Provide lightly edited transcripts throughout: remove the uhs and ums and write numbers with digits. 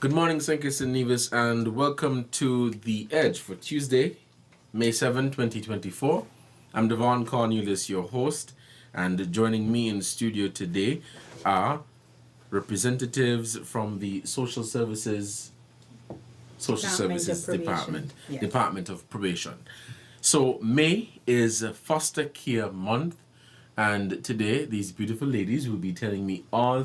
Good morning, Sankis and Nevis, and welcome to The Edge for Tuesday, May 7, 2024. I'm Devonne, Cornelius, your host, and joining me in studio today are representatives from the Social Services Department, yes. Department of Probation. So May is Foster Care Month, and today these beautiful ladies will be telling you all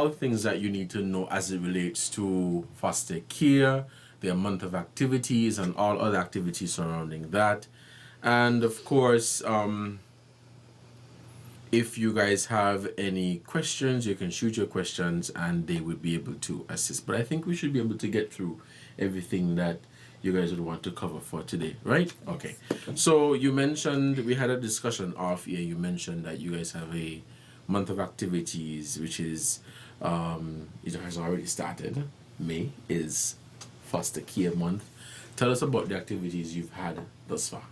things that you need to know as it relates to foster care, their month of activities, and all other activities surrounding that. And of course, if you guys have any questions, you can shoot your questions and they will be able to assist. But I think we should be able to get through everything that you guys would want to cover for today, right? Yes. Okay. So you mentioned, we had a discussion off here, you mentioned that you guys have a month of activities, which is, it has already started. May is Foster Care Month. Tell us about the activities you've had thus far.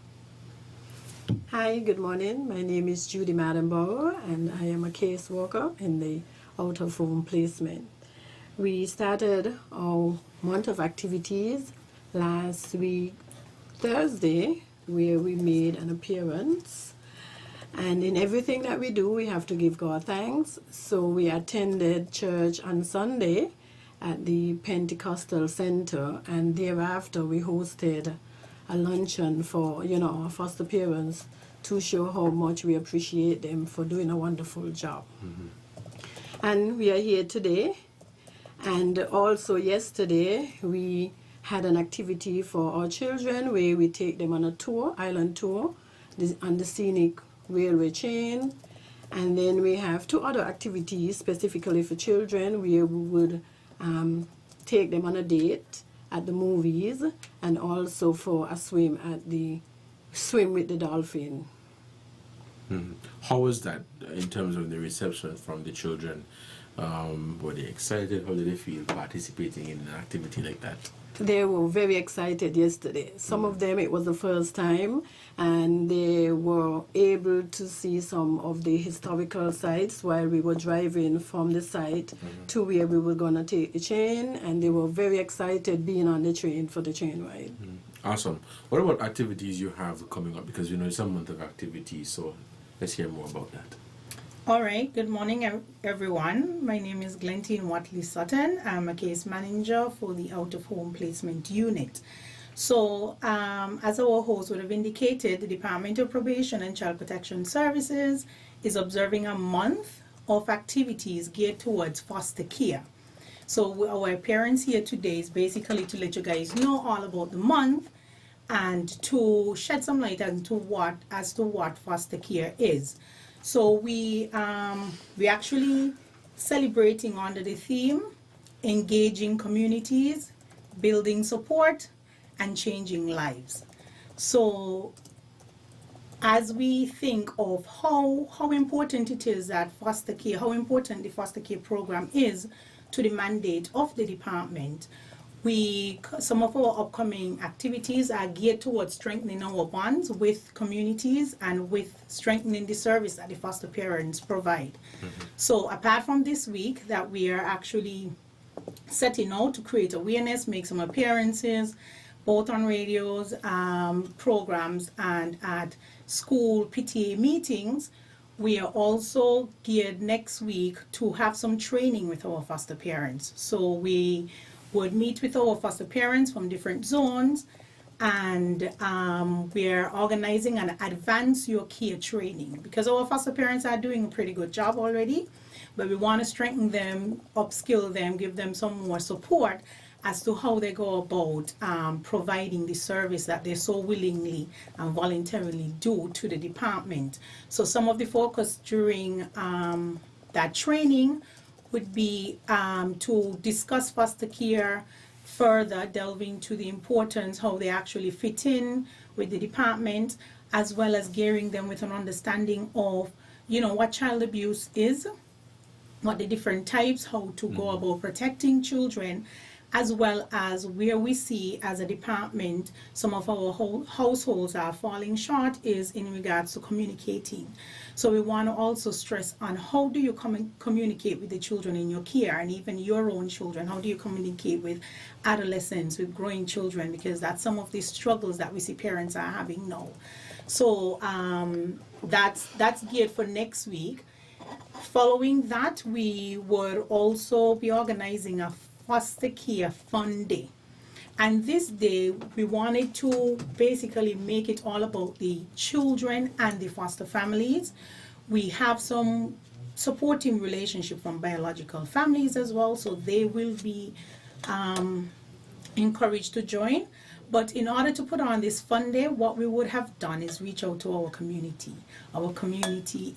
Hi, good morning. My name is Judy Madenbauer, and I am a caseworker in the out-of-home placement. We started our month of activities last week, Thursday, where we made an appearance. And in everything that we do, we have to give God thanks. So we attended church on Sunday at the Pentecostal Center, and thereafter we hosted a luncheon for, our foster parents to show how much we appreciate them for doing a wonderful job. Mm-hmm. And we are here today. And also yesterday, we had an activity for our children where we take them on a tour, island tour, on the scenic railway chain. And then we have two other activities specifically for children where we would take them on a date at the movies, and also for a swim at the swim with the dolphin. Mm-hmm. How was that in terms of the reception from the children? Were they excited? How did they feel participating in an activity like that? They were very excited yesterday. Some of them, it was the first time, and they were able to see some of the historical sites while we were driving from the site to where we were going to take the train, and they were very excited being on the train for the train ride. Awesome. What about activities you have coming up? Because it's a month of activities, so let's hear more about that. All right. Good morning, everyone. My name is Glentine Watley Sutton. I'm a case manager for the out-of-home placement unit. So, as our host would have indicated, the Department of Probation and Child Protection Services is observing a month of activities geared towards foster care. So, our appearance here today is basically to let you guys know all about the month and to shed some light as to what foster care is. So we actually celebrating under the theme, engaging communities, building support, and changing lives. So as we think of how important it is that foster care, how important the foster care program is to the mandate of the department, some of our upcoming activities are geared towards strengthening our bonds with communities and with strengthening the service that the foster parents provide. Mm-hmm. So apart from this week that we are actually setting out to create awareness, make some appearances, both on radios, programs, and at school PTA meetings, we are also geared next week to have some training with our foster parents. So we would meet with our foster parents from different zones, and we are organizing an Advance Your Care training because our foster parents are doing a pretty good job already, but we want to strengthen them, upskill them, give them some more support as to how they go about providing the service that they so willingly and voluntarily do to the department. So some of the focus during that training would be to discuss foster care further, delving into the importance, how they actually fit in with the department, as well as gearing them with an understanding of, what child abuse is, what the different types, how to go about protecting children, as well as where we see as a department some of our households are falling short is in regards to communicating. So we want to also stress on how do you communicate with the children in your care and even your own children. How do you communicate with adolescents, with growing children, because that's some of the struggles that we see parents are having now. So that's geared for next week. Following that, we would also be organizing a foster care fun day. And this day, we wanted to basically make it all about the children and the foster families. We have some supporting relationship from biological families as well, so they will be encouraged to join. But in order to put on this fun day, what we would have done is reach out to our community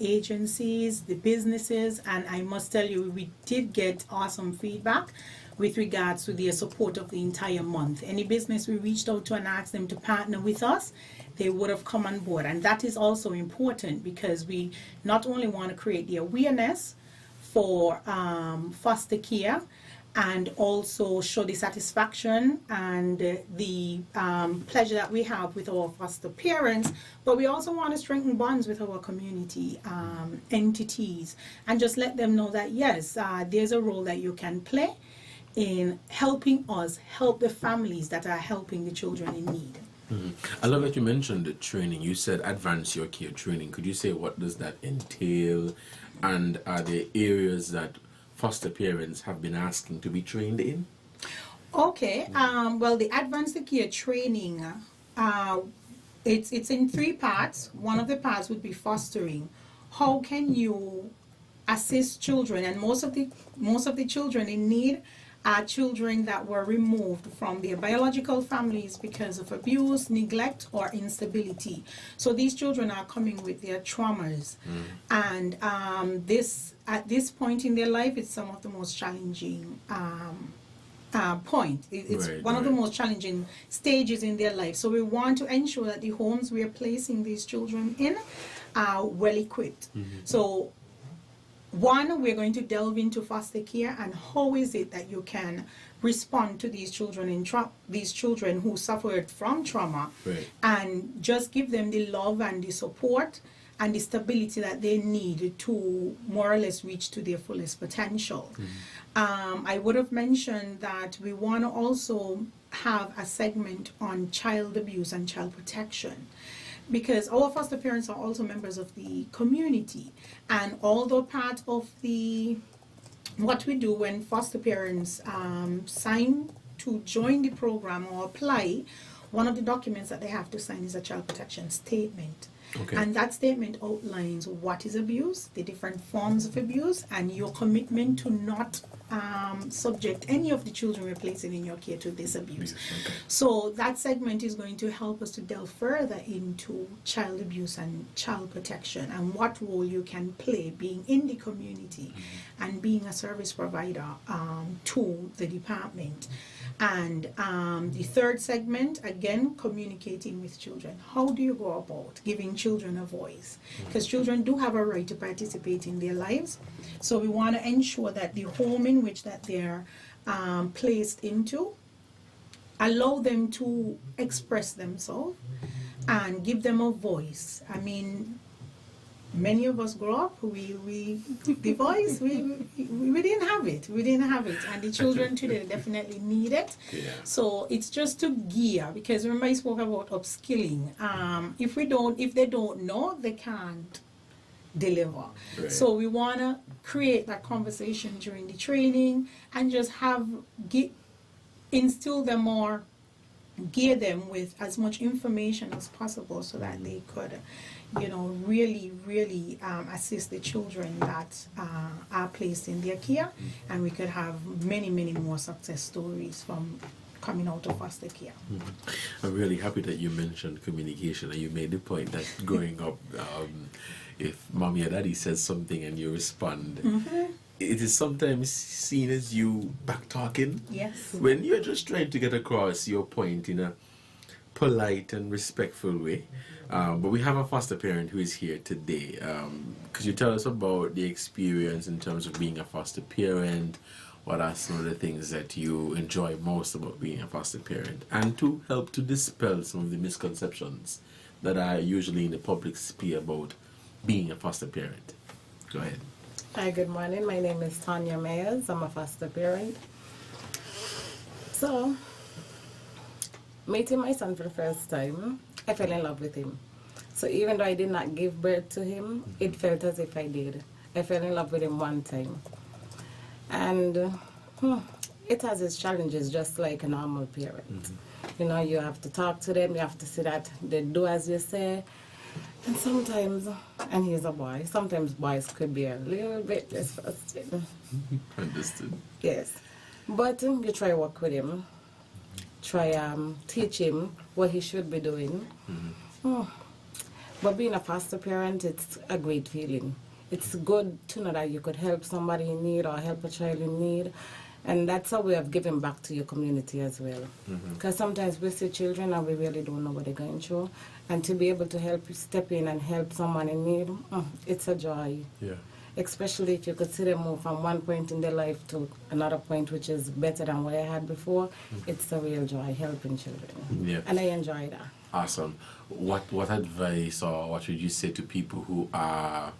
agencies, the businesses, and I must tell you, we did get awesome feedback with regards to their support of the entire month. Any business we reached out to and asked them to partner with us, they would have come on board. And that is also important because we not only want to create the awareness for foster care, and also show the satisfaction and the pleasure that we have with our foster parents, but we also want to strengthen bonds with our community entities and just let them know that yes, there's a role that you can play in helping us help the families that are helping the children in need. I love that you mentioned the training. You said advance your care training. Could you say what does that entail, and are there areas that foster parents have been asking to be trained in? Okay, well, the advanced care training, it's in 3 parts. One of the parts would be fostering. How can you assist children? And most of the children in need are children that were removed from their biological families because of abuse, neglect, or instability. So these children are coming with their traumas, and at this point in their life, it's some of the most challenging point. It's one of the most challenging stages in their life. So we want to ensure that the homes we are placing these children in are well equipped. So one, we're going to delve into foster care and how is it that you can respond to these children these children who suffered from trauma, and just give them the love and the support and the stability that they need to more or less reach to their fullest potential. I would have mentioned that we want to also have a segment on child abuse and child protection, because our foster parents are also members of the community, and although part of what we do when foster parents sign to join the program or apply, one of the documents that they have to sign is a child protection statement. And that statement outlines what is abuse, the different forms of abuse, and your commitment to not subject any of the children we're placing in your care to this abuse. So that segment is going to help us to delve further into child abuse and child protection and what role you can play being in the community and being a service provider to the department. And the third segment, again, communicating with children. How do you go about giving children a voice? Because children do have a right to participate in their lives. So we want to ensure that the home in which that they're placed into allow them to express themselves and give them a voice. I mean, many of us grow up, the voice, we didn't have it. And the children today definitely need it. So it's just to gear, because remember I spoke about upskilling. If they don't know, they can't deliver. So we want to create that conversation during the training and just instill them or gear them with as much information as possible so that they could really assist the children that are placed in their care, and we could have many more success stories from coming out of foster care. I'm really happy that you mentioned communication, and you made the point that growing up, if mommy or daddy says something and you respond, it is sometimes seen as you back talking. When you're just trying to get across your point in a polite and respectful way. But we have a foster parent who is here today. Could you tell us about the experience in terms of being a foster parent, what are some of the things that you enjoy most about being a foster parent, and to help to dispel some of the misconceptions that are usually in the public sphere about being a foster parent. Go ahead. Hi, good morning. My name is Tanya Mayers. I'm a foster parent. So, meeting my son for the first time, I fell in love with him. So even though I did not give birth to him, it felt as if I did. I fell in love with him one time. And it has its challenges, just like a normal parent. You know, you have to talk to them, you have to see that they do as you say. And sometimes, and he's a boy, sometimes boys could be a little bit frustrated. Understood. Yes. But you try work with him. Try teach him what he should be doing. But being a foster parent, it's a great feeling. It's good to know that you could help somebody in need or help a child in need. And that's a way of giving back to your community as well. Because sometimes we see children and we really don't know what they're going through. And to be able to help step in and help someone in need, it's a joy. Yeah. Especially if you could see them move from one point in their life to another point which is better than what I had before. It's a real joy helping children. Yeah. And I enjoy that. Awesome. What advice or what would you say to people who are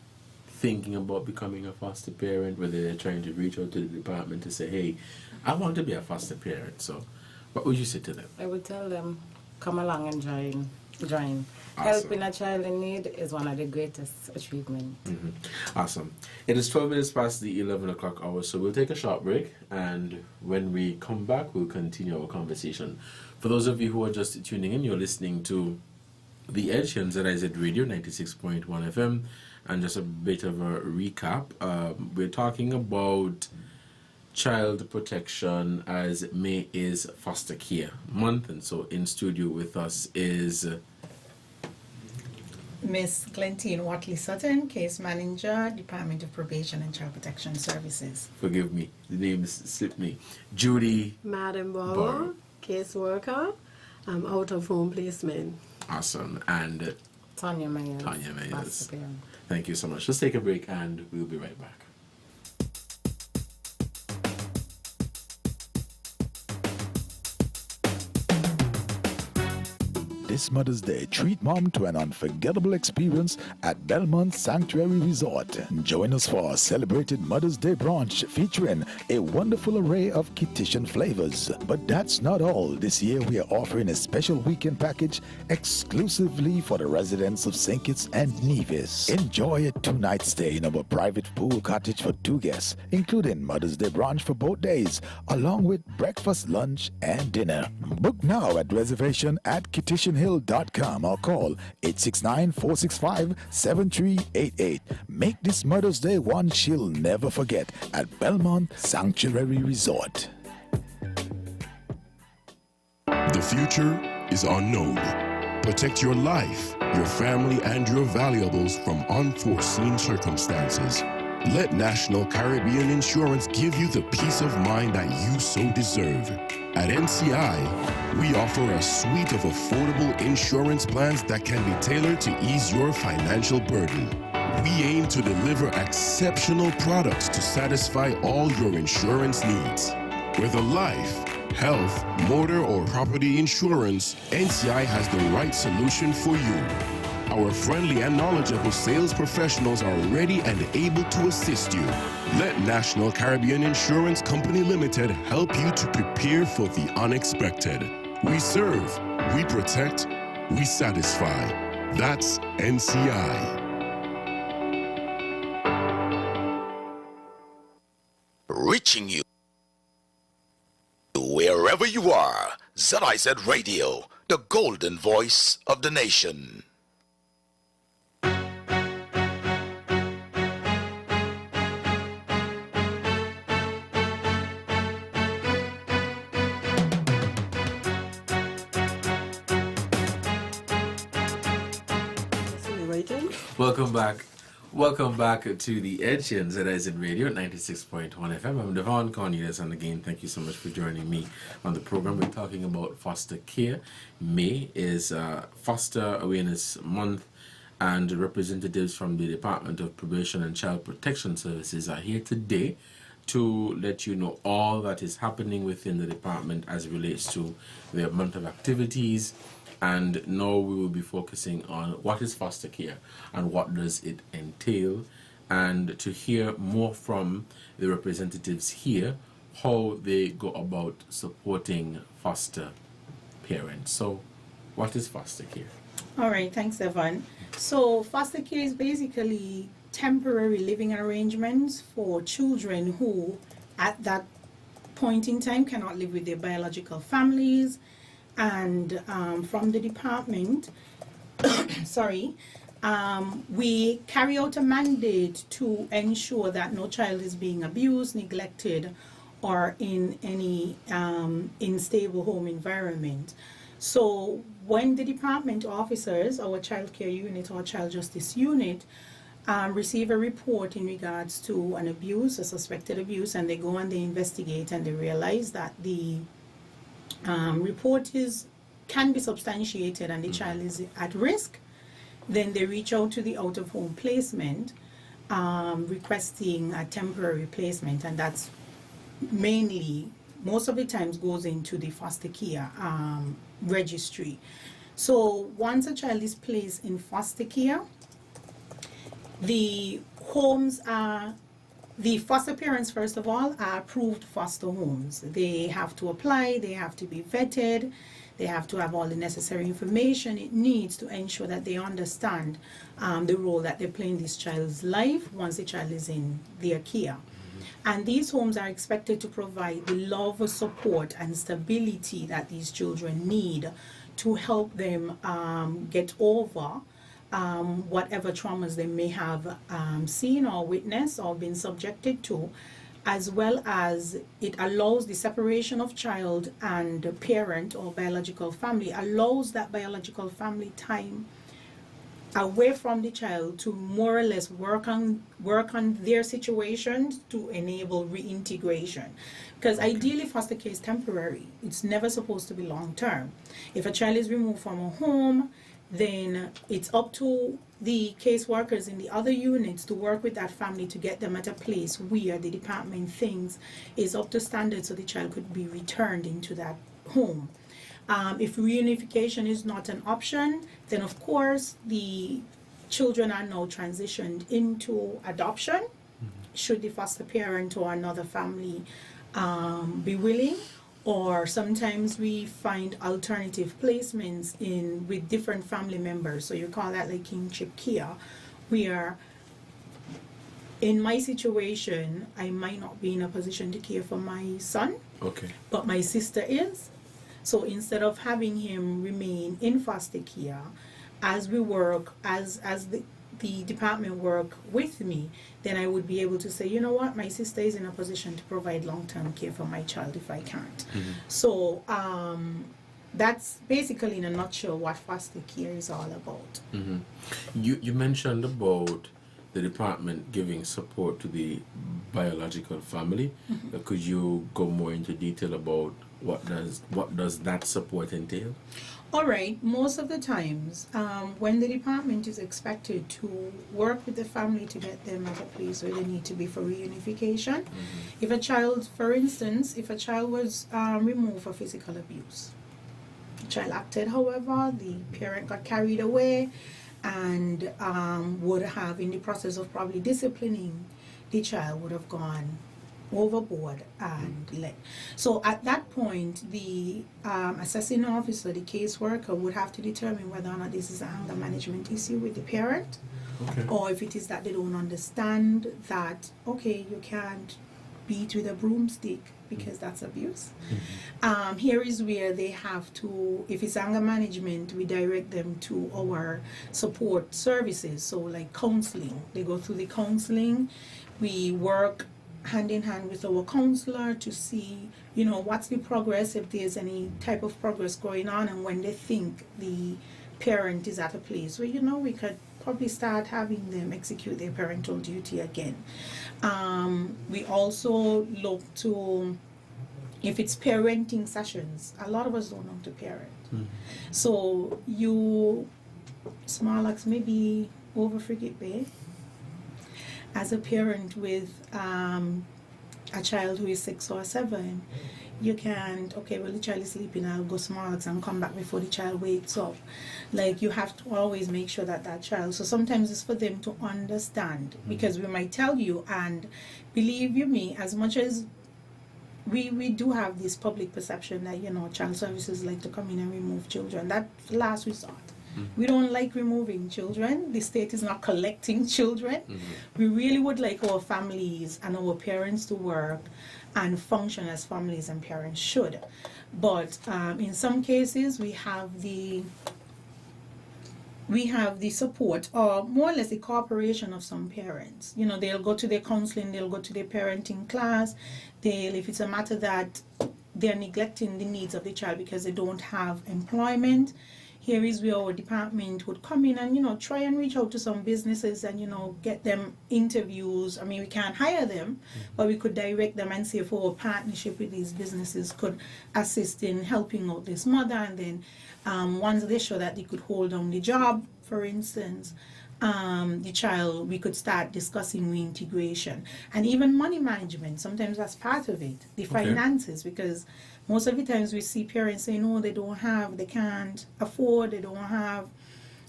thinking about becoming a foster parent, whether they're trying to reach out to the department to say, hey, I want to be a foster parent? So what would you say to them? I would tell them, come along and join. Awesome. Helping a child in need is one of the greatest achievements. Awesome. It is 12 minutes past the 11 o'clock hour, so we'll take a short break, and when we come back, we'll continue our conversation. For those of you who are just tuning in, you're listening to The Edge here on ZIZ Radio 96.1 FM, and just a bit of a recap. We're talking about child protection as May is Foster Care Month, and so in studio with us is Miss Glentine Watley-Sutton, Case Manager, Department of Probation and Child Protection Services. Forgive me, the names slipped me. Judy Madam Borough. Borough, caseworker, out of home placement. Awesome. And Tanya Mayers. Tanya Mayers. Foster parent. Thank you so much. Let's take a break and we'll be right back. This Mother's Day, treat mom to an unforgettable experience at Belmont Sanctuary Resort. Join us for our celebrated Mother's Day brunch featuring a wonderful array of Kittian flavors. But that's not all. This year we are offering a special weekend package exclusively for the residents of St. Kitts and Nevis. Enjoy a 2-night stay in our private pool cottage for 2 guests, including Mother's Day brunch for both days, along with breakfast, lunch, and dinner. Book now at reservation at KittianHill.com or call 869-465-7388. Make this Mother's Day one she'll never forget at Belmont Sanctuary Resort. The future is unknown. Protect your life, your family, and your valuables from unforeseen circumstances. Let National Caribbean Insurance give you the peace of mind that you so deserve. At NCI, we offer a suite of affordable insurance plans that can be tailored to ease your financial burden. We aim to deliver exceptional products to satisfy all your insurance needs. Whether life, health, motor, or property insurance, NCI has the right solution for you. Our friendly and knowledgeable sales professionals are ready and able to assist you. Let National Caribbean Insurance Company Limited help you to prepare for the unexpected. We serve, we protect, we satisfy. That's NCI. Reaching you wherever you are. ZIZ Radio, the golden voice of the nation. Welcome back to The Edge and ZIZ Radio 96.1 FM. I'm Devonne, Cornelius, and again, thank you so much for joining me on the program. We're talking about foster care. May is Foster Awareness Month, and representatives from the Department of Probation and Child Protection Services are here today to let you know all that is happening within the department as relates to their month of activities. And now we will be focusing on what is foster care and what does it entail, and to hear more from the representatives here how they go about supporting foster parents. So what is foster care? All right, thanks, Devonne. So foster care is basically temporary living arrangements for children who at that point in time cannot live with their biological families. And from the department, we carry out a mandate to ensure that no child is being abused, neglected, or in any unstable home environment. So when the department officers, our child care unit or child justice unit, receive a report in regards to an abuse, a suspected abuse, and they go and they investigate and they realize that the report can be substantiated and the child is at risk, then they reach out to the out-of-home placement requesting a temporary placement, and that's mainly, most of the times, goes into the foster care registry. So once a child is placed in foster care, the homes are, the foster parents, first of all, are approved foster homes. They have to apply, they have to be vetted, they have to have all the necessary information it needs to ensure that they understand the role that they play in this child's life once the child is in their care. And these homes are expected to provide the love, support, and stability that these children need to help them get over whatever traumas they may have seen or witnessed or been subjected to, as well as it allows the separation of child and parent or biological family, allows that biological family time away from the child to more or less work on their situations to enable reintegration. Because ideally foster care is temporary. It's never supposed to be long term. If a child is removed from a home, then it's up to the caseworkers in the other units to work with that family to get them at a place where the department thinks is up to standard so the child could be returned into that home. If reunification is not an option, then of course the children are now transitioned into adoption, should the foster parent or another family be willing. Or sometimes we find alternative placements with different family members. So you call that like kinship care, where in my situation, I might not be in a position to care for my son, but my sister is. So instead of having him remain in foster care, as we work, as the department work with me, then I would be able to say, you know what, my sister is in a position to provide long-term care for my child if I can't. So that's basically in a nutshell what foster care is all about. You mentioned about the department giving support to the biological family. Could you go more into detail about what does that support entail? All right, most of the times when the department is expected to work with the family to get them at a place where they need to be for reunification, if a child, for instance, if a child was removed for physical abuse, the child acted, however, the parent got carried away and would have, in the process of probably disciplining the child, would have gone overboard and let. So at that point, the assessing officer, the caseworker, would have to determine whether or not this is an anger management issue with the parent, or if it is that they don't understand that, okay, you can't beat with a broomstick because that's abuse. Here is where they have to, if it's anger management, we direct them to our support services, so like counseling. They go through the counseling. We work hand in hand with our counselor to see, you know, what's the progress, if there's any type of progress going on, and when they think the parent is at a place where, you know, we could probably start having them execute their parental duty again. We also look to, if it's parenting sessions, a lot of us don't know how to parent. So you, Smarlax, maybe over Frigate Bay, as a parent with a child who is 6 or 7, you can't, okay, well, the child is sleeping, I'll go smarts and come back before the child wakes up. Like, you have to always make sure that that child, so sometimes it's for them to understand, because we might tell you, and believe you me, as much as we do have this public perception that, you know, child services like to come in and remove children. That's last resort. We don't like removing children. The state is not collecting children. We really would like our families and our parents to work and function as families and parents should. But in some cases, we have the support, or more or less the cooperation of some parents. You know, they'll go to their counseling, they'll go to their parenting class. If it's a matter that they're neglecting the needs of the child because they don't have employment, here is where our department would come in and, you know, try and reach out to some businesses and, you know, get them interviews. I mean, we can't hire them, but we could direct them and see if our partnership with these businesses could assist in helping out this mother. And then once they show that they could hold down the job, for instance, the child, we could start discussing reintegration. And even money management, sometimes that's part of it, the finances, because most of the times we see parents saying, no, they can't afford, they don't have,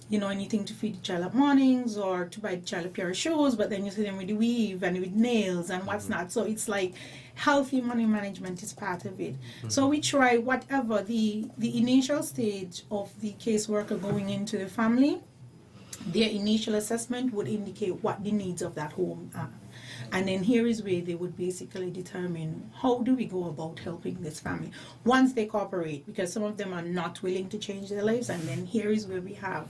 you know, anything to feed the child at mornings or to buy the child a pair of shoes, but then you see them with the weave and with nails and what's not. So it's like healthy money management is part of it. So we try whatever the initial stage of the caseworker going into the family, their initial assessment would indicate what the needs of that home are. And then here is where they would basically determine how do we go about helping this family once they cooperate, because some of them are not willing to change their lives. And then here is where we have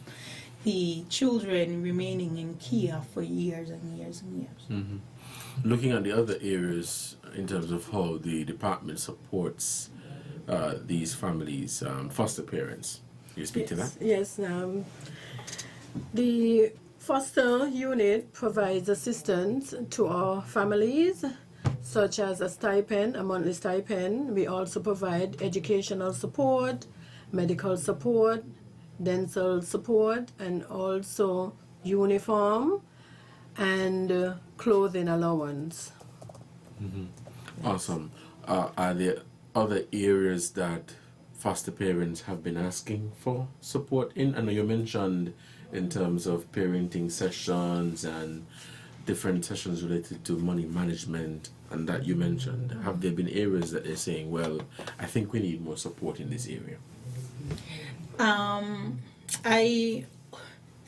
the children remaining in care for years and years and years. Looking at the other areas in terms of how the department supports these families, foster parents, can you speak to that? Yes. The foster unit provides assistance to our families, such as a stipend, a monthly stipend. We also provide educational support, medical support, dental support, and also uniform and clothing allowance. Awesome. Are there other areas that foster parents have been asking for support in? I know you mentioned in terms of parenting sessions and different sessions related to money management, and that you mentioned. Have there been areas that they're saying, well, I think we need more support in this area?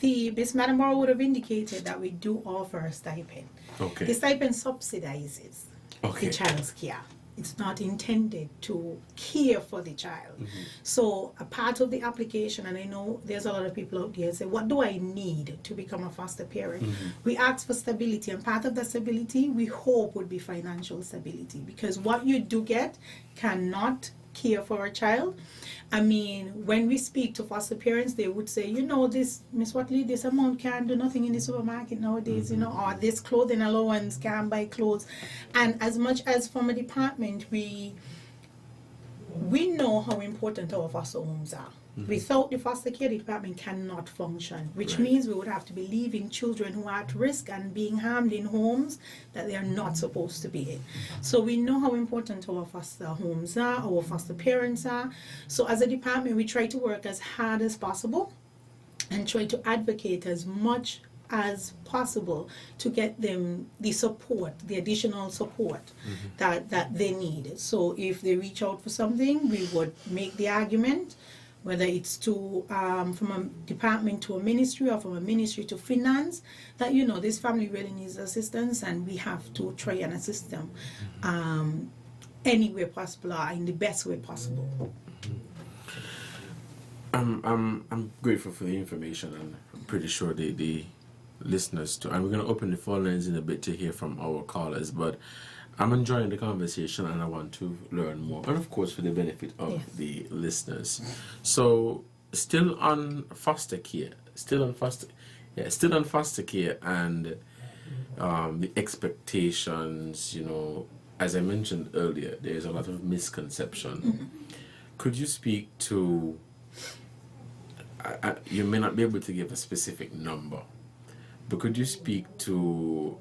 Miss Madam Morrow would have indicated that we do offer a stipend. Okay. The stipend subsidizes the child's care. It's not intended to care for the child. So a part of the application, and I know there's a lot of people out there say, what do I need to become a foster parent? We ask for stability, and part of the stability we hope would be financial stability, because what you do get cannot care for a child. I mean, when we speak to foster parents, they would say, you know, this, Miss Watley, this amount can't do nothing in the supermarket nowadays, you know, or this clothing allowance can't buy clothes. And as much as from a department, we know how important our foster homes are. Without the foster care, the department cannot function, which means we would have to be leaving children who are at risk and being harmed in homes that they are not supposed to be in. So we know how important our foster homes are, our foster parents are. So as a department, we try to work as hard as possible and try to advocate as much as possible to get them the support, the additional support that they need. So if they reach out for something, we would make the argument, whether it's to from a department to a ministry or from a ministry to finance, that, you know, this family really needs assistance and we have to try and assist them any way possible or in the best way possible. I'm grateful for the information, and I'm pretty sure the listeners too. And we're going to open the phone lines in a bit to hear from our callers, but I'm enjoying the conversation and I want to learn more, and of course for the benefit of the listeners. So still on foster care and the expectations, you know, as I mentioned earlier, there's a lot of misconception. Could you speak to, you may not be able to give a specific number, But could you speak to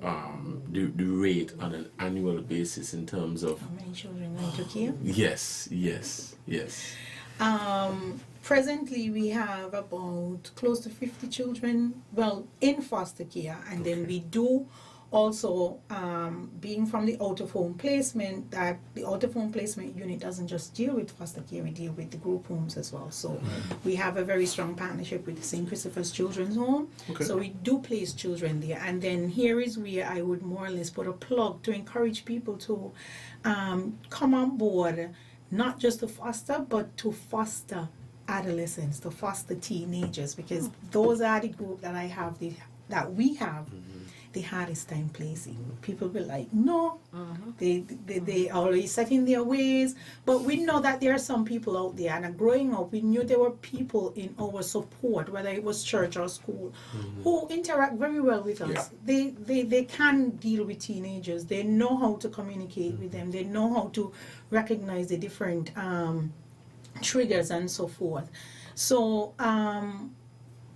the rate on an annual basis in terms of... How many children going to care? Yes. Presently, we have about close to 50 children, well, in foster care, and then we do also, being from the out-of-home placement, that the out-of-home placement unit doesn't just deal with foster care, we deal with the group homes as well. So we have a very strong partnership with the St. Christopher's Children's Home. Okay. So we do place children there. And then here is where I would more or less put a plug to encourage people to come on board, not just to foster, but to foster adolescents, to foster teenagers, because those are the group that that we have the hardest time placing. People be like, no, they always set in their ways. But we know that there are some people out there, and growing up, we knew there were people in our support, whether it was church or school, who interact very well with us. Yeah. They can deal with teenagers. They know how to communicate with them. They know how to recognize the different triggers and so forth. So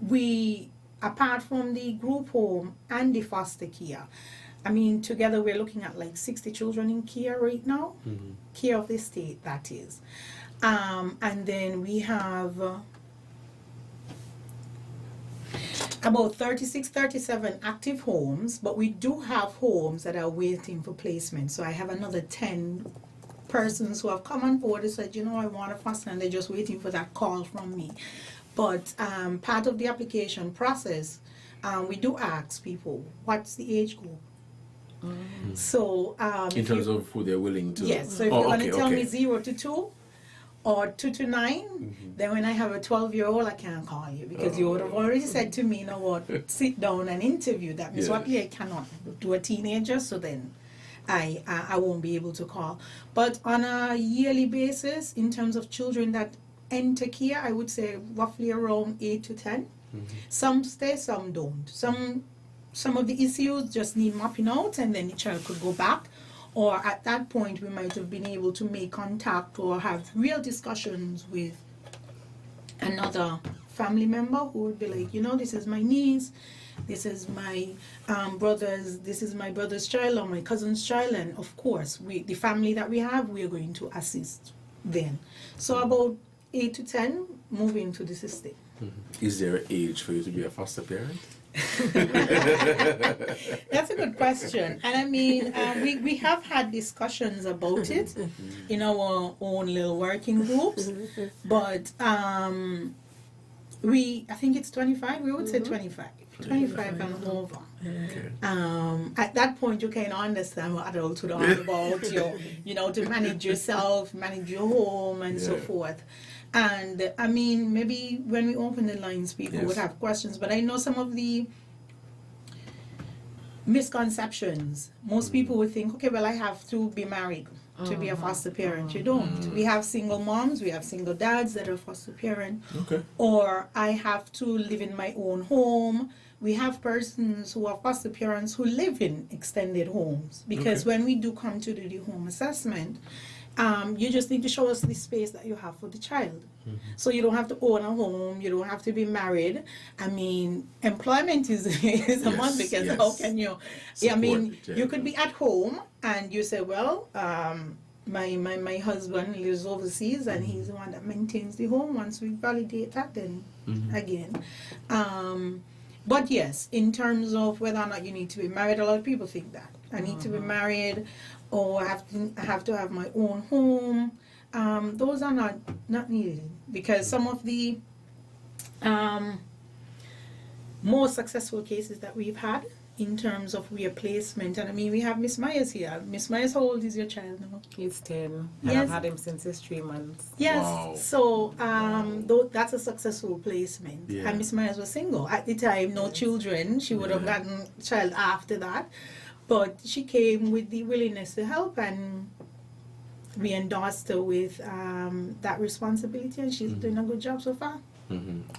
we, apart from the group home and the foster care, I mean, together we're looking at like 60 children in care right now, care of the state, that is. And then we have about 36, 37 active homes, but we do have homes that are waiting for placement. So I have another 10 persons who have come on board and said, you know, I want to foster, and they're just waiting for that call from me. But part of the application process, we do ask people, what's the age group? So in terms of who they're willing to... Yes, so if you're going to tell me 0 to 2 or 2 to 9, then when I have a 12-year-old, I can't call you, because you would have already said to me, you know what, sit down and interview that. Miss Watley, I cannot do a teenager, so then I won't be able to call. But on a yearly basis, in terms of children that enter care, I would say roughly around 8 to 10. Some stay, some don't. Some of the issues just need mapping out, and then the child could go back. Or at that point, we might have been able to make contact or have real discussions with another family member who would be like, you know, this is my niece, this is my brother's child or my cousin's child, and of course, the family that we have, we are going to assist then. So about 8 to 10, move into the system. Is there an age for you to be a foster parent? That's a good question. And I mean, we have had discussions about it in our own little working groups, but I think it's 25, we would say 25 and over. Okay. At that point, you can understand what adulthood are about, you know, to manage yourself, manage your home, and so forth. And I mean, maybe when we open the lines, people would have questions, but I know some of the misconceptions. Most people would think, okay, well, I have to be married to be a foster parent. You don't. We have single moms, we have single dads that are foster parent. Okay. Or I have to live in my own home. We have persons who are foster parents who live in extended homes, because when we do come to do the home assessment, you just need to show us the space that you have for the child. So you don't have to own a home, you don't have to be married. I mean, employment is a must, because how can you... I mean, you could be at home and you say, well, my husband lives overseas and he's the one that maintains the home. Once we validate that, then again. But yes, in terms of whether or not you need to be married, a lot of people think that. I need to be married, or I have to have my own home. Those are not needed, because some of the more successful cases that we've had in terms of replacement, and I mean, we have Miss Myers here. Miss Myers, how old is your child now? He's 10, and I've had him since he's 3 months. Yes, wow. So that's a successful placement. And Miss Myers was single at the time, no children. She would have gotten a child after that. But she came with the willingness to help, and we endorsed her with that responsibility, and she's doing a good job so far.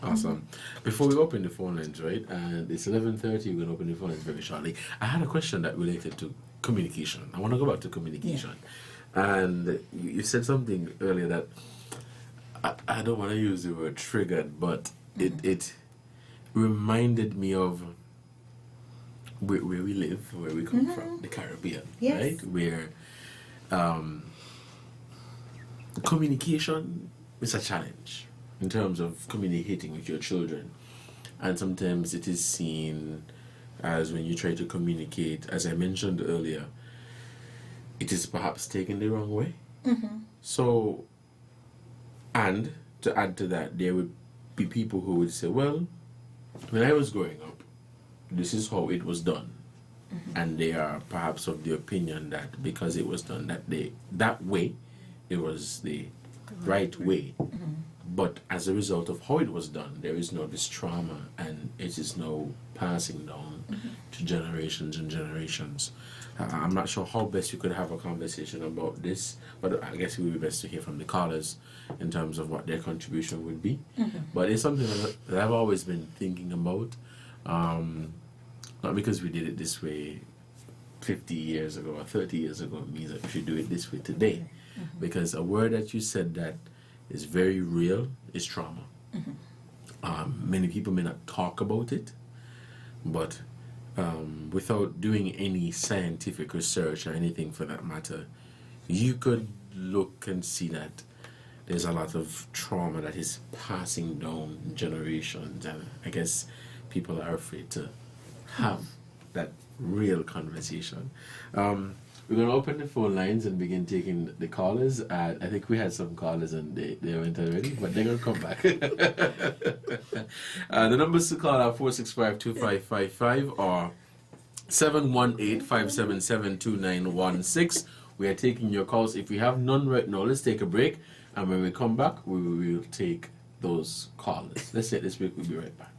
Awesome. Before we open the phone lines, right, and it's 11:30, we're going to open the phone lines very shortly. I had a question that related to communication. I want to go back to communication. And you said something earlier that I don't want to use the word triggered, but it reminded me of where we live, where we come from, the Caribbean, Yes. right? Where communication is a challenge in terms of communicating with your children. And sometimes it is seen as when you try to communicate, as I mentioned earlier, it is perhaps taken the wrong way. So, and to add to that, there would be people who would say, well, when I was growing up, this is how it was done. And they are perhaps of the opinion that because it was done that way, it was the right way. But as a result of how it was done, there is now this trauma, and it is now passing down to generations and generations. I'm not sure how best we could have a conversation about this, but I guess it would be best to hear from the callers in terms of what their contribution would be. But it's something that I've always been thinking about, not because we did it this way 50 years ago or 30 years ago means that we should do it this way today. Because a word that you said that is very real is trauma. Many people may not talk about it, but without doing any scientific research or anything for that matter, you could look and see that there's a lot of trauma that is passing down generations, and I guess people are afraid to have that real conversation. We're going to open the phone lines and begin taking the callers. I think we had some callers and they went already, but they're going to come back. The numbers to call are 465-2555 or 718-577-2916. We are taking your calls. If we have none right now, let's take a break. And when we come back, we will take those callers. Let's take this break. We'll be right back.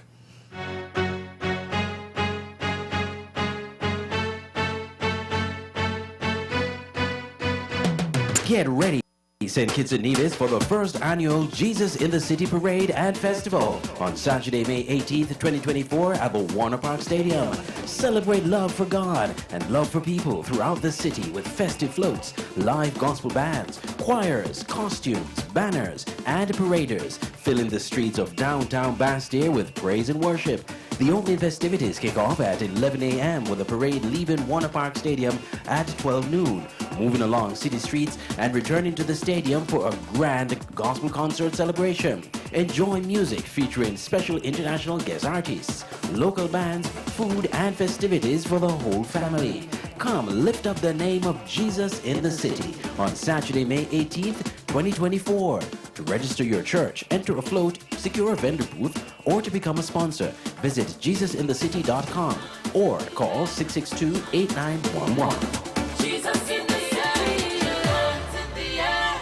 Get ready, St. Kitts and Nevis, for the first annual Jesus in the City Parade and Festival on Saturday, May 18th, 2024 at the Warner Park Stadium. Celebrate love for God and love for people throughout the city with festive floats, live gospel bands, choirs, costumes, banners, and paraders filling the streets of downtown Bastille with praise and worship. The opening festivities kick off at 11 a.m. with the parade leaving Warner Park Stadium at 12 noon, moving along city streets and returning to the stadium for a grand gospel concert celebration. Enjoy music featuring special international guest artists, local bands, food and festivities for the whole family. Come lift up the name of Jesus in the city on Saturday, May 18th, 2024. To register your church, enter a float, secure a vendor booth, or to become a sponsor, visit jesusinthecity.com or call 662-8911. Jesus in the city, hands in the air.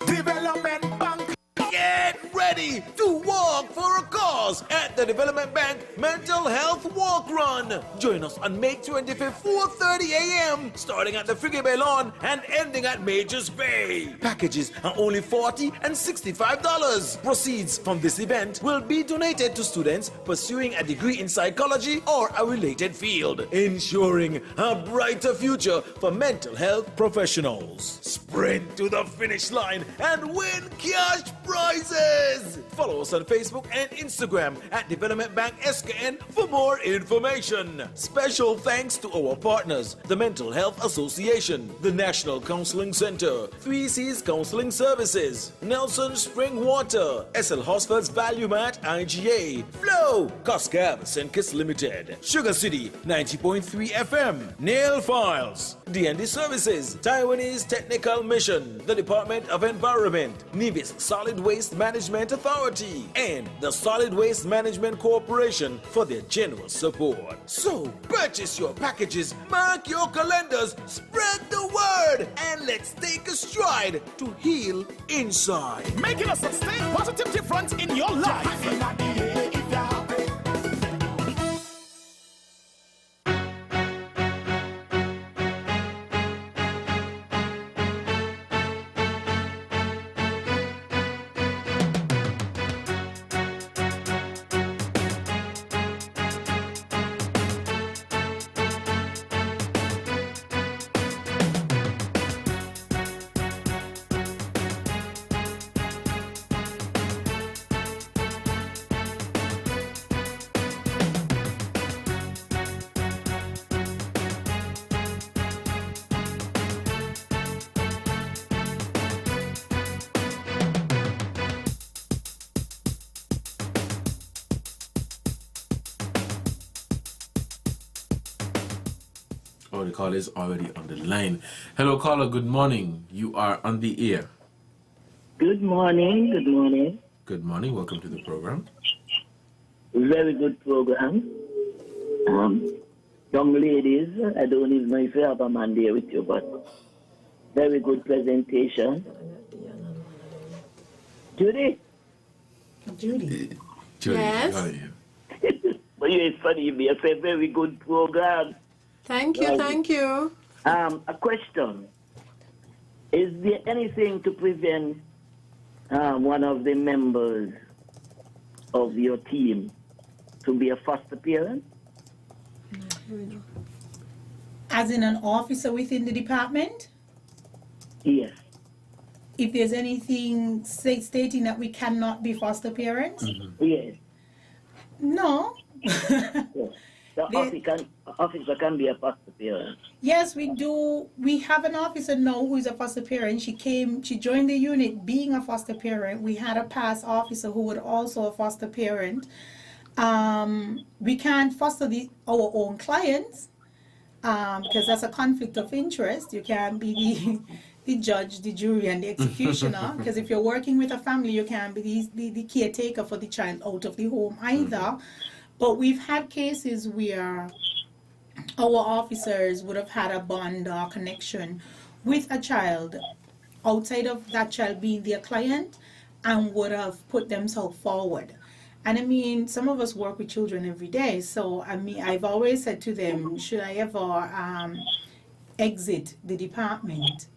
Development Bank. Get ready to walk for a cause at the Development Bank Mental Health Walk Run. Join us on May 25th, 4:30 a.m., starting at the Frigate Bay Lawn and ending at Majors Bay. Packages are only $40 and $65. Proceeds from this event will be donated to students pursuing a degree in psychology or a related field, ensuring a brighter future for mental health professionals. Sprint to the finish line and win cash prizes. Follow us on Facebook and Instagram at Development Bank SKN for more information. Special thanks to our partners, the Mental Health Association, the National Counseling Center, 3C's Counseling Services, Nelson Spring Water, SL Hosford's Value Mat IGA, Flow, Coscab, St. Kitts Limited, Sugar City, 90.3 FM, Nail Files, D&D Services, Taiwanese Technical Mission, the Department of Environment, Nevis Solid Waste Management Authority, and the Solid Waste Management Corporation for their generous support. So, purchase your packages, mark your calendars, spread the word, and let's take a stride to heal inside. Making a sustained positive difference in your life. Oh, the caller is already on the line. Hello, caller. Good morning. You are on the air. Good morning. Good morning. Good morning. Welcome to the program. Very good program. Young ladies, I don't even know if you have a man there with you, but very good presentation. Judy? Judy. Yes? How are you? But it's funny, it's a very good program. Thank you, thank you. A question. Is there anything to prevent one of the members of your team to be a foster parent? As in an officer within the department? Yes. If there's anything stating that we cannot be foster parents? Yes. No. Yes. The officer can be a foster parent. Yes, we do. We have an officer now who is a foster parent. She joined the unit being a foster parent. We had a past officer who was also a foster parent. We can't foster our own clients because that's a conflict of interest. You can't be the judge, the jury, and the executioner, because if you're working with a family, you can't be the caretaker for the child out of the home either. But we've had cases where our officers would have had a bond or connection with a child outside of that child being their client and would have put themselves forward. And I mean, some of us work with children every day. So, I mean, I've always said to them, should I ever exit the department,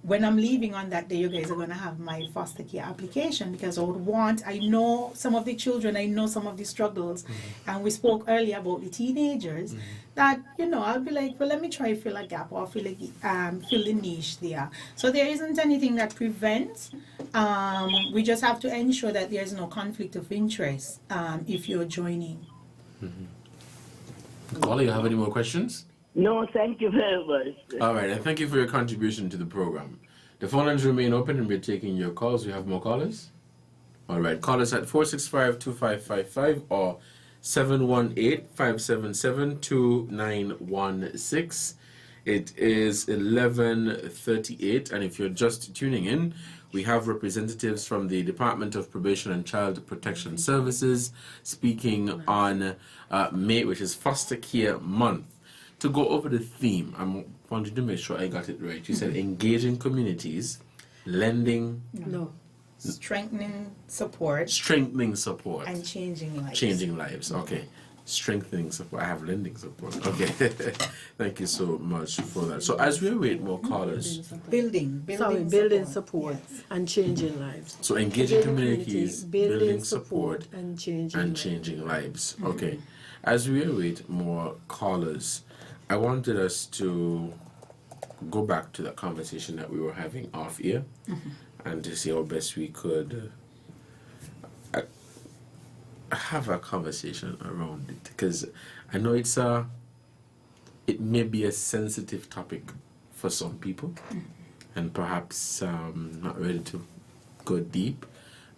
when I'm leaving on that day, you guys are going to have my foster care application, because I know some of the children, I know some of the struggles, and we spoke earlier about the teenagers, that, I'll be like, well, let me try fill a gap or fill the niche there. So there isn't anything that prevents. We just have to ensure that there's no conflict of interest if you're joining. Caller, you have any more questions? No, thank you very much. All right, and thank you for your contribution to the program. The phone lines remain open and we're taking your calls. We have more callers? All right, call us at 465-2555 or 718-577-2916. It is 11:38, and if you're just tuning in, we have representatives from the Department of Probation and Child Protection Services speaking on May, which is Foster Care Month. To go over the theme, I wanted to make sure I got it right. You said engaging communities, lending... No. Strengthening support. Strengthening support. And changing lives. Changing lives, okay. Strengthening support. I have lending support. Okay. Thank you so much for that. So as we await more callers... Building support and changing lives. So engaging communities, building support, and changing lives. Okay. As we await more callers, I wanted us to go back to the conversation that we were having off air and to see how best we could have a conversation around it, because I know it may be a sensitive topic for some people and perhaps not ready to go deep,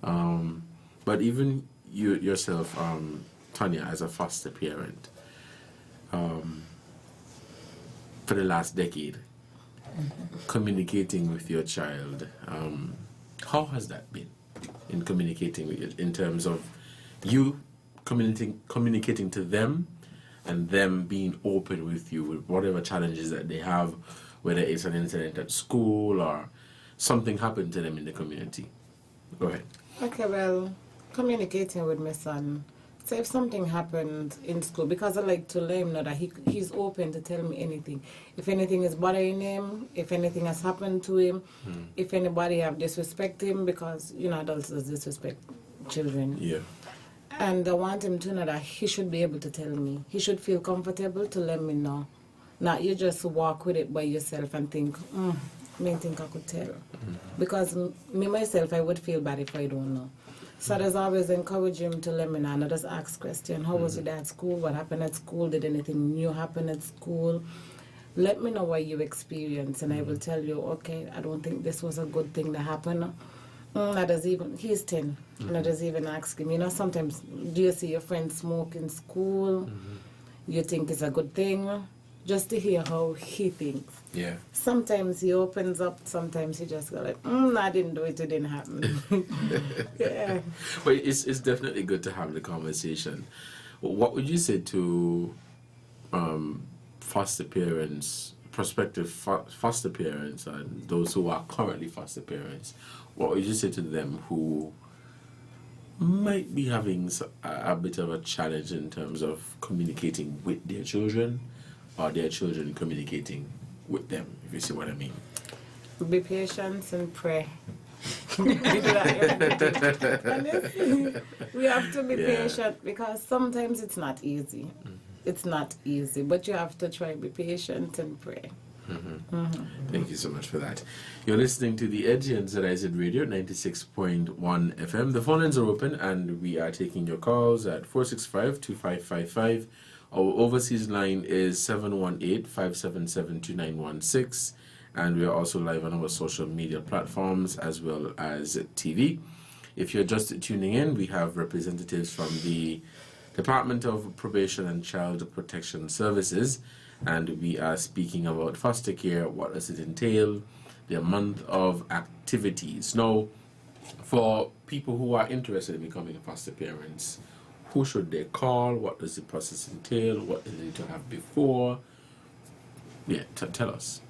but even you yourself, Tanya, as a foster parent, for the last decade, communicating with your child, how has that been in communicating with you, in terms of you communicating to them and them being open with you with whatever challenges that they have, whether it's an incident at school or something happened to them in the community? Go ahead. Okay, well, communicating with my son. So if something happened in school, because I like to let him know that he's open to tell me anything. If anything is bothering him, if anything has happened to him, if anybody have disrespected him, because, adults disrespect children. Yeah. And I want him to know that he should be able to tell me. He should feel comfortable to let me know. Not you just walk with it by yourself and think, I think I could tell. Because me, myself, I would feel bad if I don't know. So I just always encourage him to let me know. And I just ask questions. How was it at school? What happened at school? Did anything new happen at school? Let me know what you experienced, and I will tell you, okay, I don't think this was a good thing that happened. He's 10, and I just even ask him, sometimes, do you see your friends smoke in school? You think it's a good thing? just to hear how he thinks. Yeah. Sometimes he opens up, sometimes he just go like, I didn't do it, it didn't happen. Yeah. But it's definitely good to have the conversation. What would you say to foster parents, prospective foster parents, and those who are currently foster parents? What would you say to them who might be having a bit of a challenge in terms of communicating with their children, or their children communicating with them, if you see what I mean? Be patient and pray. We do that every day. We have to be patient, because sometimes it's not easy. It's not easy, but you have to try be patient and pray. Thank you so much for that. You're listening to The Edge on ZIZ Radio 96.1 FM. The phone lines are open and we are taking your calls at 465-2555. Our overseas line is 718-577-2916. And we are also live on our social media platforms as well as TV. If you're just tuning in, we have representatives from the Department of Probation and Child Protection Services, and we are speaking about foster care. What does it entail? Their month of activities. Now, for people who are interested in becoming foster parents, who should they call? What does the process entail? What do they need to have before? Yeah, tell us.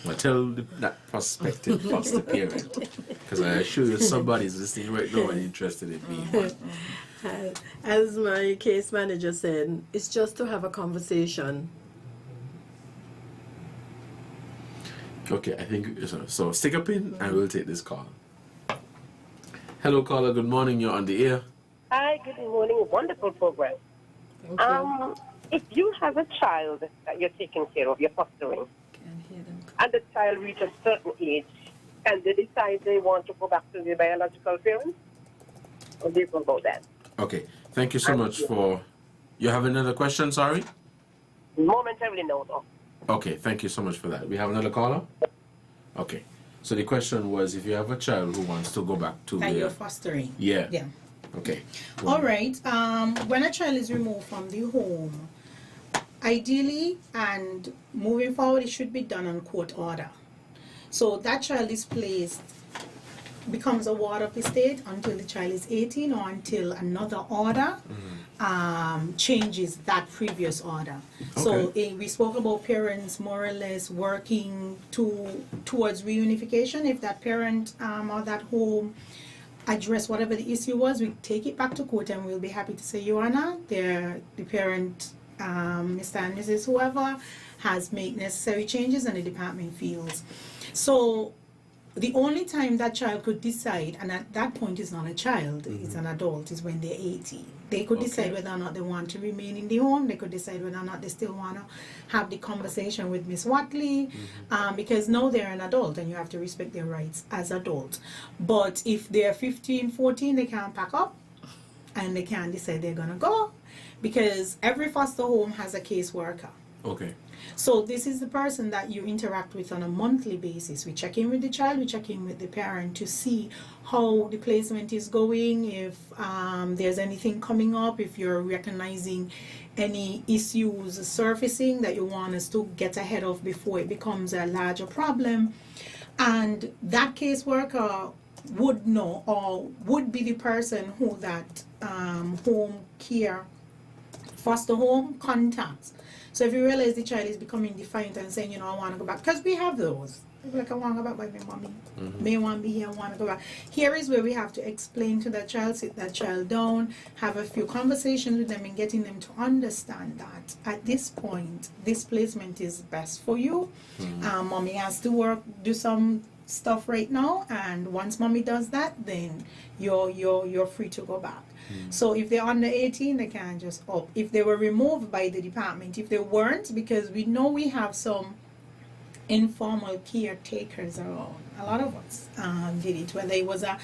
Well, tell that prospective foster parent, because I assure you somebody's listening right now and interested in being one. As my case manager said, it's just to have a conversation. Okay, I think so. Stick a pin and we'll take this call. Hello, caller. Good morning. You're on the air. Hi. Good morning. Wonderful program. Thank you. If you have a child that you're taking care of, you're fostering, and the child reaches a certain age, and they decide they want to go back to their biological parents, or they will go that. Okay. Thank you so much for. You have another question? Sorry. Momentarily, no. Okay, thank you so much for that. We have another caller? Okay. So the question was, if you have a child who wants to go back to that you're fostering. Yeah. Yeah. Okay. All right. When a child is removed from the home, ideally and moving forward, it should be done on court order. So that child is placed, becomes a ward of the state until the child is 18 or until another order changes that previous order. Okay. So we spoke about parents more or less working towards reunification. If that parent or that home address whatever the issue was, we take it back to court and we'll be happy to say, Your Honor, the parent, Mr. and Mrs. whoever, has made necessary changes and the department feels. So the only time that child could decide, and at that point is not a child, it's an adult, is when they're 18. They could decide whether or not they want to remain in the home. They could decide whether or not they still want to have the conversation with Miss Watley, because now they're an adult and you have to respect their rights as adults. But if they're 15, 14, they can't pack up and they can't decide they're going to go, because every foster home has a caseworker. Okay. So this is the person that you interact with on a monthly basis. We check in with the child, we check in with the parent to see how the placement is going, if there's anything coming up, if you're recognizing any issues surfacing that you want us to get ahead of before it becomes a larger problem. And that caseworker would know, or would be the person who that home care foster home contacts. So if you realize the child is becoming defiant and saying, I want to go back, because we have those. Like, I want to go back by my mommy. May want to be here, I want to go back. Here is where we have to explain to that child, sit that child down, have a few conversations with them and getting them to understand that at this point, this placement is best for you. Mommy has to do some stuff right now, and once mommy does that, then you're free to go back. So if they're under 18, they can't just up. If they were removed by the department, if they weren't, because we know we have some informal caretakers around. A lot of us did it. Whether it was an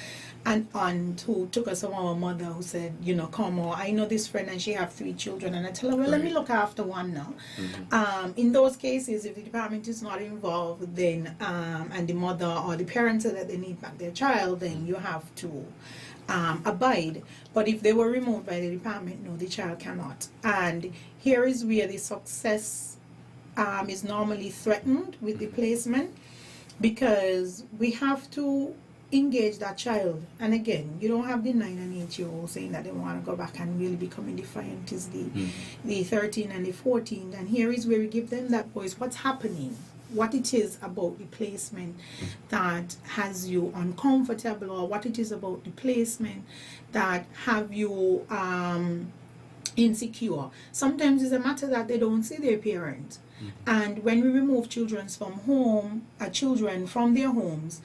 aunt who took us from our mother who said, come on, I know this friend and she have 3 children, and I tell her, well, let me look after one now. In those cases, if the department is not involved, then and the mother or the parents say that they need back their child, then you have to abide. But if they were removed by the department, no, the child cannot. And here is where the success is normally threatened with the placement, because we have to engage that child. And again, you don't have the 9 and 8-year-old saying that they want to go back and really becoming defiant. Is the 13 and the 14, and here is where we give them that voice. What's happening? What it is about the placement that has you uncomfortable, or what it is about the placement that have you insecure. Sometimes it's a matter that they don't see their parents. And when we remove children from their homes,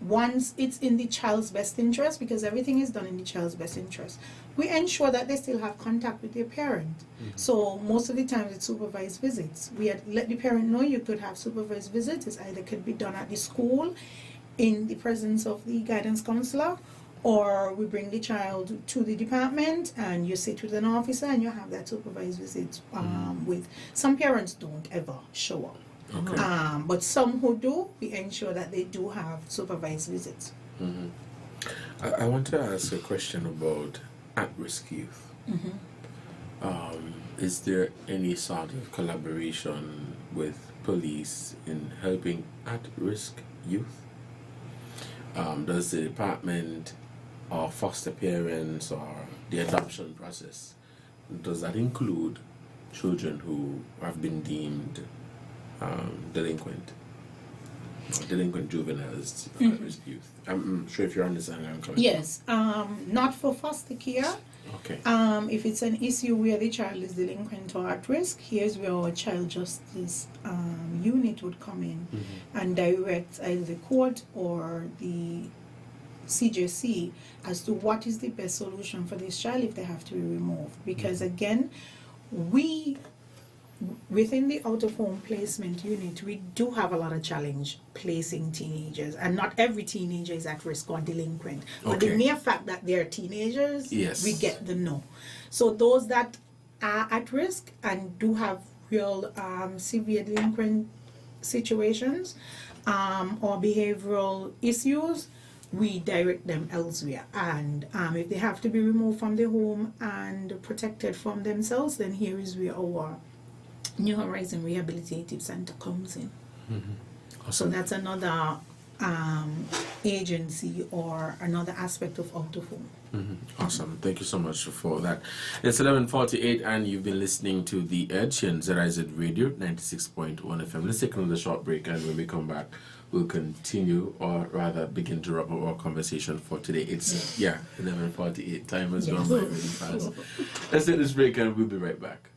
once it's in the child's best interest, because everything is done in the child's best interest, we ensure that they still have contact with their parent. So most of the time it's supervised visits. We had let the parent know you could have supervised visits. It either could be done at the school in the presence of the guidance counselor, or we bring the child to the department and you sit with an officer and you have that supervised visit with. Some parents don't ever show up. Okay. But some who do, we ensure that they do have supervised visits. I want to ask a question about at-risk youth. Is there any sort of collaboration with police in helping at-risk youth? Does the department or foster parents or the adoption process, does that include children who have been deemed delinquent juveniles, at-risk youth? I'm sure if you're understanding, I'm coming. Yes, not for foster care. Okay. If it's an issue where the child is delinquent or at risk, here's where our child justice unit would come in and direct either the court or the CJC as to what is the best solution for this child if they have to be removed. Because again, within the out-of-home placement unit, we do have a lot of challenge placing teenagers, and not every teenager is at risk or delinquent. But the mere fact that they're teenagers, we get them know. So those that are at risk and do have real severe delinquent situations or behavioral issues, we direct them elsewhere. And if they have to be removed from the home and protected from themselves, then here is where our New Horizon Rehabilitative Center comes in. Awesome. So that's another agency or another aspect of out-of-home. Awesome. Thank you so much for that. It's 11:48 and you've been listening to The Edge in ZIZ Radio 96.1 FM. Let's take another short break, and when we come back, we'll continue, or rather begin to wrap up our conversation for today. It's 11:48. Time has gone by really fast. Let's take this break and we'll be right back.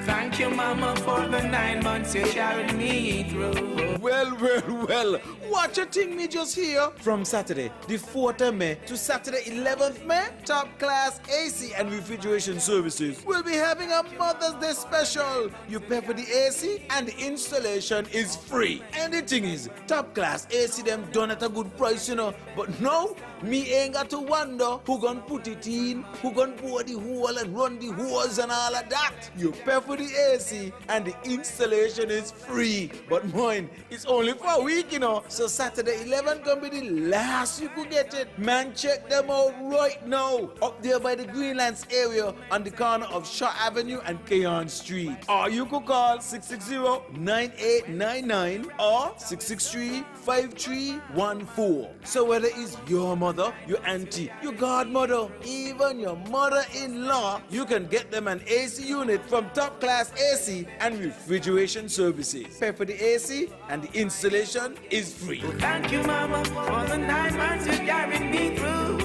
Thank you, Mama, for the 9 months you carried me through. Well, watch a thing me just here. From Saturday, the 4th of May to Saturday, 11th May, top class AC and refrigeration services will be having a Mother's Day special. You pay for the AC and the installation is free. And the thing is, top class AC them done at a good price, you know. But now, me ain't got to wonder who gon' put it in, who gon' bore the hole and run the hose and all of that. You pay for the AC and the installation is free. But mine, it's only for a week, you know. So Saturday 11 can be the last you could get it. Man, check them out right now. Up there by the Greenlands area on the corner of Shaw Avenue and Keon Street. Or you could call 660-9899 or 663-5314. So whether it's your mother, your auntie, your godmother, even your mother-in-law, you can get them an AC unit from Top Class AC and Refrigeration Services. Pay for the AC and the installation is free. Thank you, Mama, for the 9 months you carried me through.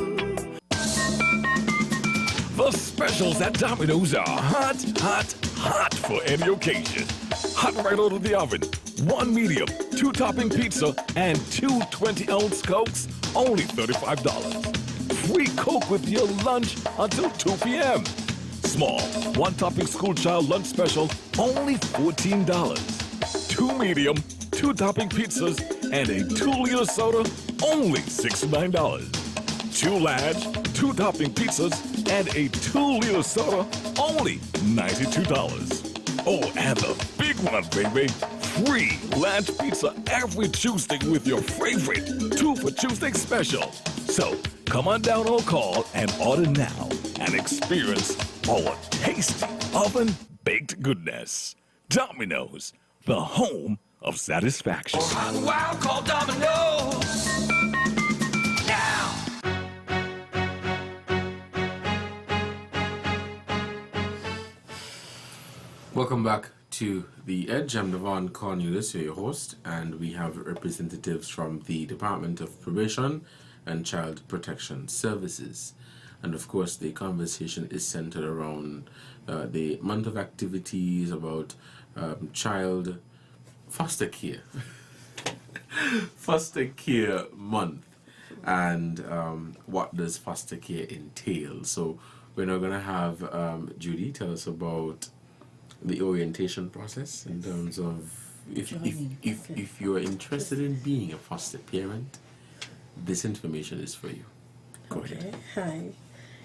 The specials at Domino's are hot for any occasion. Hot right out of the oven. 1 medium, 2 topping pizza, and 2 20-ounce Cokes, only $35. Free Coke with your lunch until 2 p.m. Small, 1 topping school child lunch special, only $14. 2 medium, 2 topping pizzas, and a 2-liter soda, only $69. 2 large, 2 topping pizzas, and a 2-liter soda, only $92. Oh, and the big one, baby. Free large pizza every Tuesday with your favorite 2 for Tuesday special. So, Come on down or call and order now and experience our tasty oven-baked goodness. Domino's, the home of satisfaction. Hot and wild, call Domino's now. Welcome back to The Edge. I'm Devonne, Cornelius, your host, and we have representatives from the Department of Probation and Child Protection Services. And of course, the conversation is centered around the month of activities about child foster care. Foster care month. And what does foster care entail? So we're now going to have Judy tell us about the orientation process in terms of if you're interested in being a foster parent, this information is for you. Go ahead. Hi.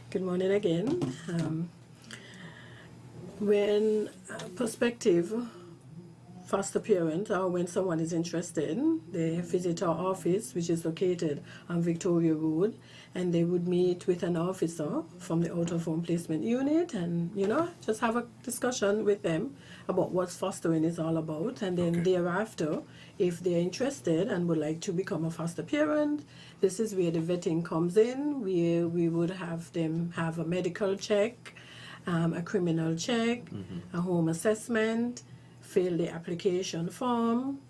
Good morning again. When prospective foster parent or when someone is interested, they visit our office, which is located on Victoria Road, and they would meet with an officer from the out-of-home placement unit and, just have a discussion with them about what fostering is all about. And then thereafter, if they're interested and would like to become a foster parent, this is where the vetting comes in. We would have them have a medical check, a criminal check, a home assessment, fill the application form,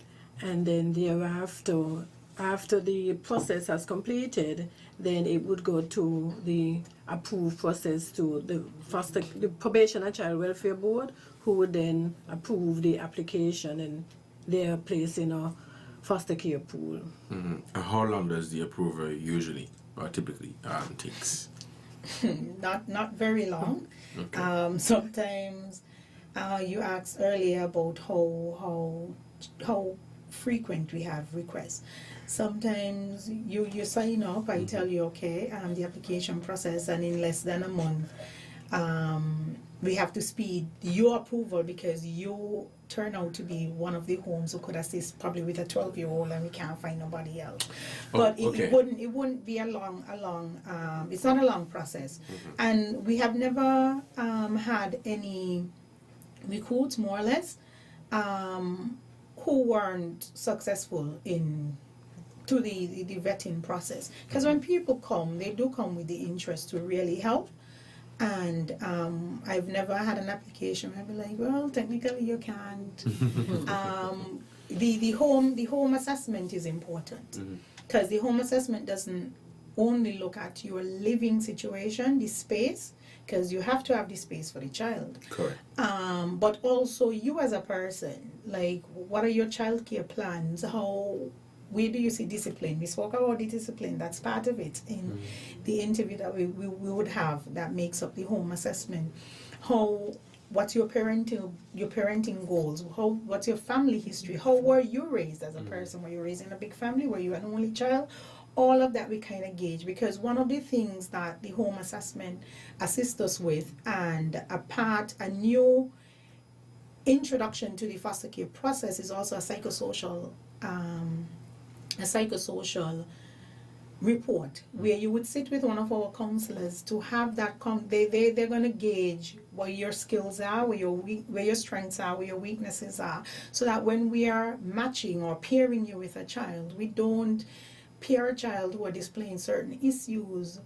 and then thereafter, after the process has completed, then it would go to the approved process to the Probation and Child Welfare Board, who would then approve the application and they are placed in a foster care pool. And how long does the approval usually or typically takes? Not very long. Okay. Sometimes you asked earlier about how frequent we have requests. Sometimes you sign up, I tell you, okay, the application process, and in less than a month, we have to speed your approval because you turn out to be one of the homes who could assist probably with a 12-year-old and we can't find nobody else. But it wouldn't be a long it's not a long process. And we have never had any recruits, more or less, who weren't successful to the vetting process. Because when people come, they do come with the interest to really help. And I've never had an application where I'd be like, well, technically you can't. The home assessment is important because the home assessment doesn't only look at your living situation, the space, because you have to have the space for the child. Correct. But also you as a person, like what are your childcare plans? Where do you see discipline? We spoke about the discipline. That's part of it in the interview that we would have that makes up the home assessment. What's your parenting goals? What's your family history? How were you raised as a person? Were you raised in a big family? Were you an only child? All of that we kind of gauge, because one of the things that the home assessment assists us with, and a new introduction to the foster care process, is also a psychosocial report where you would sit with one of our counselors to have that they're going to gauge what your skills are, where your strengths are, where your weaknesses are, so that when we are matching or pairing you with a child, we don't pair a child who are displaying certain issues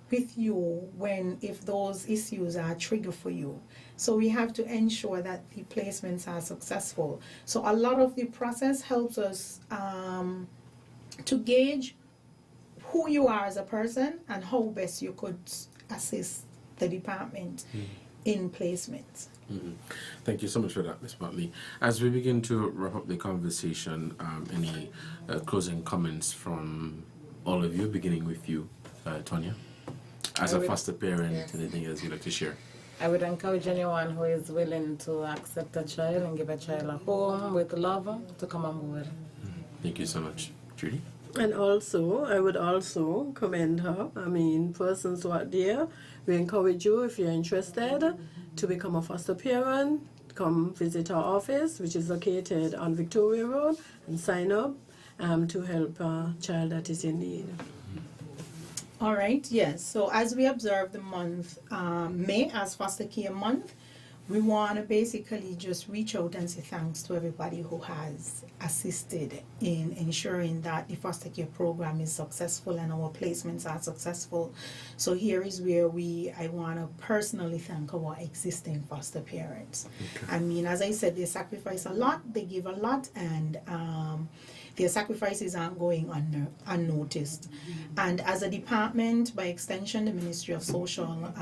with you if those issues are a trigger for you. So we have to ensure that the placements are successful. So a lot of the process helps us to gauge who you are as a person and how best you could assist the department in placements. Thank you so much for that, Ms. Motley. As we begin to wrap up the conversation, any closing comments from all of you, beginning with you, Tonya? As a foster parent, anything else you'd like to share? I would encourage anyone who is willing to accept a child and give a child a home with love to come on board. Thank you so much. Judy? And also, I would also commend her. I mean, persons who are there, we encourage you, if you're interested, to become a foster parent, come visit our office, which is located on Victoria Road, and sign up to help a child that is in need. All right, yes. So as we observe the month May as Foster Care Month, we want to basically just reach out and say thanks to everybody who has assisted in ensuring that the foster care program is successful and our placements are successful. So here is where I want to personally thank our existing foster parents. Okay. I mean, as I said, they sacrifice a lot, they give a lot, and their sacrifices aren't going unnoticed. And as a department, by extension, the Ministry of Social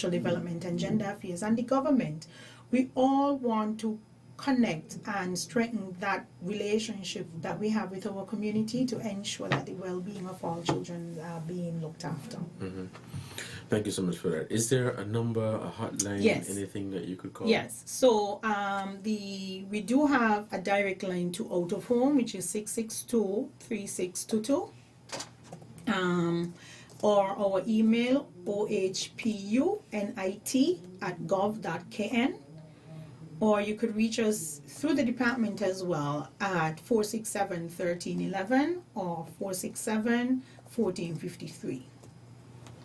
Development and Gender Affairs and the government, we all want to connect and strengthen that relationship that we have with our community to ensure that the well-being of all children are being looked after. Mm-hmm. Thank you so much for that. Is there a number, a hotline, yes, anything that you could call? Yes. So we do have a direct line to out of home, which is 662-3622. Or our email ohpunit@gov.kn. Or you could reach us through the department as well at 467-1311 or 467-1453.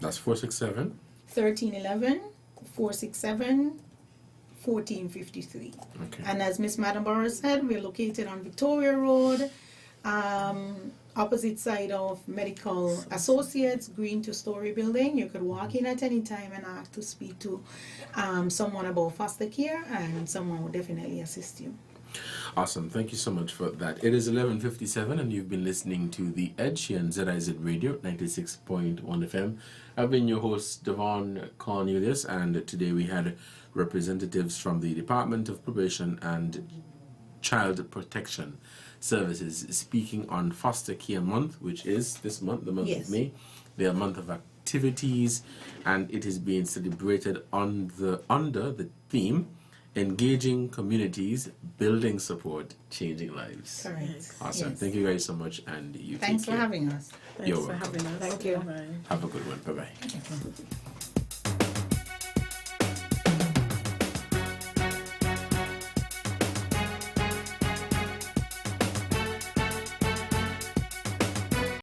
That's 467? 1311, 467-1453. Okay. And as Miss Madam Barrow said, we're located on Victoria Road, opposite side of Medical Associates, Green two-story building. You could walk in at any time and ask to speak to someone about foster care, and someone will definitely assist you. Awesome. Thank you so much for that. It is 11:57 and you've been listening to The Edge here on ZIZ Radio 96.1 FM. I've been your host, Devonne Cornelius, and today we had representatives from the Department of Probation and Child Protection Services speaking on Foster Care Month, which is this month, the month of May, their month of activities, and it is being celebrated under the theme Engaging Communities, Building Support, Changing Lives. Correct. Awesome. Yes. Thank you guys so much, and you Thanks take care. for having us. You're welcome. Having us. Thank you. Bye. Have a good one. Bye-bye. Okay.